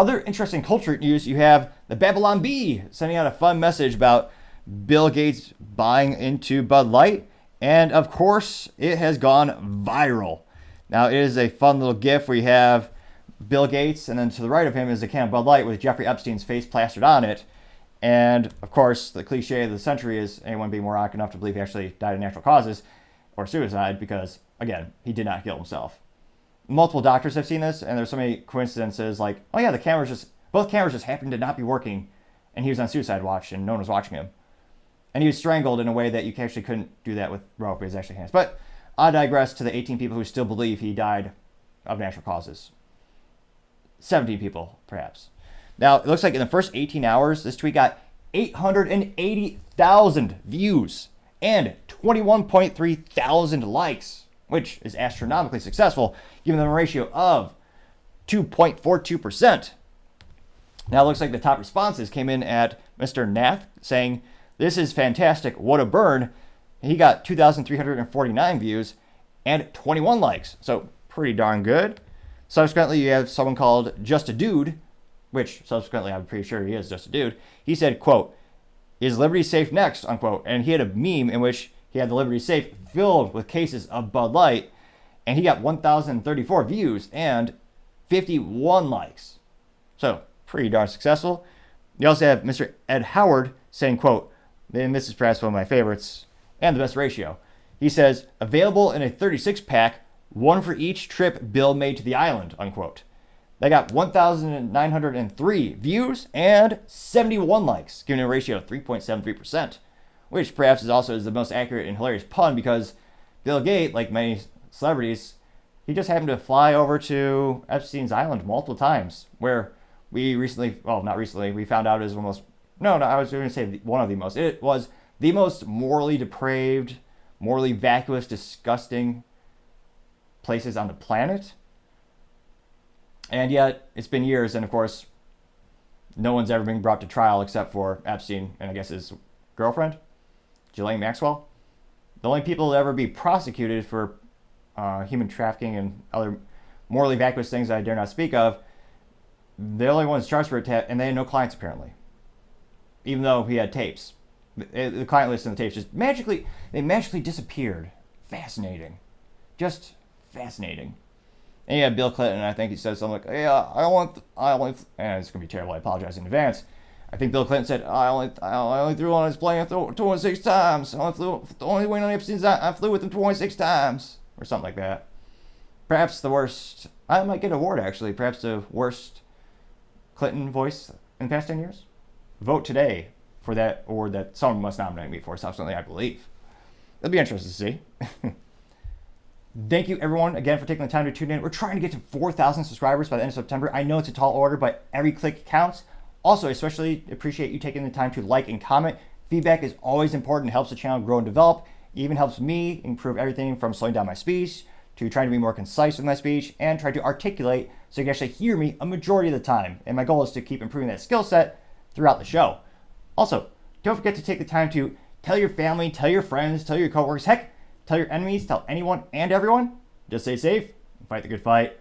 Other interesting culture news, you have the Babylon Bee sending out a fun message about Bill Gates buying into Bud Light. And of course, it has gone viral. Now, it is a fun little GIF where you have Bill Gates, and then to the right of him is a can of Bud Light with Jeffrey Epstein's face plastered on it. And of course, the cliche of the century is anyone being moronic enough to believe he actually died of natural causes or suicide because, again, he did not kill himself. Multiple doctors have seen this, and there's so many coincidences like, oh yeah, both cameras just happened to not be working, and he was on suicide watch, and no one was watching him. And he was strangled in a way that you actually couldn't do that with rope. It was actually hands. But I digress to the 18 people who still believe he died of natural causes. 17 people, perhaps. Now, it looks like in the first 18 hours, this tweet got 880,000 views and 21.3 thousand likes, which is astronomically successful, giving them a ratio of 2.42%. Now, it looks like the top responses came in at Mr. Nath saying, "This is fantastic, what a burn." He got 2,349 views and 21 likes, so pretty darn good. Subsequently, you have someone called Just a Dude, which subsequently I'm pretty sure he is just a dude. He said, quote, "Is Liberty Safe next?" unquote. And he had a meme in which he had the Liberty Safe filled with cases of Bud Light, and he got 1,034 views and 51 likes. So pretty darn successful. You also have Mr. Ed Howard saying, quote, and this is perhaps one of my favorites and the best ratio. He says, "Available in a 36-pack, one for each trip Bill made to the island," unquote. They got 1,903 views and 71 likes, giving a ratio of 3.73%, which perhaps is also the most accurate and hilarious pun because Bill Gates, like many celebrities, he just happened to fly over to Epstein's island multiple times, where we recently, well, not recently, we found out it was almost, I was going to say one of the most, it was the most morally depraved, morally vacuous, disgusting places on the planet. And yet, it's been years, and of course, no one's ever been brought to trial except for Epstein and I guess his girlfriend, Ghislaine Maxwell. The only people to ever be prosecuted for human trafficking and other morally vacuous things that I dare not speak of, the only ones charged for it, and they had no clients apparently, even though he had tapes. The client list and the tapes just magically disappeared. Fascinating. Just fascinating. And you have Bill Clinton, I think he said something like, "Yeah, I only," and it's going to be terrible, I apologize in advance. I think Bill Clinton said, I only threw on his plane 26 times. The only win on Epstein's, I flew with him 26 times. Or something like that. Perhaps the worst, I might get an award actually, perhaps the worst Clinton voice in the past 10 years. Vote today for that award that someone must nominate me for, subsequently, I believe. It'll be interesting to see. Thank you, everyone, again, for taking the time to tune in. We're trying to get to 4,000 subscribers by the end of September. I know it's a tall order, but every click counts. Also, I especially appreciate you taking the time to like and comment. Feedback is always important. It helps the channel grow and develop. It even helps me improve everything from slowing down my speech to trying to be more concise with my speech and try to articulate so you can actually hear me a majority of the time. And my goal is to keep improving that skill set throughout the show. Also, don't forget to take the time to tell your family, tell your friends, tell your coworkers, heck, tell your enemies, tell anyone and everyone. Just stay safe and fight the good fight.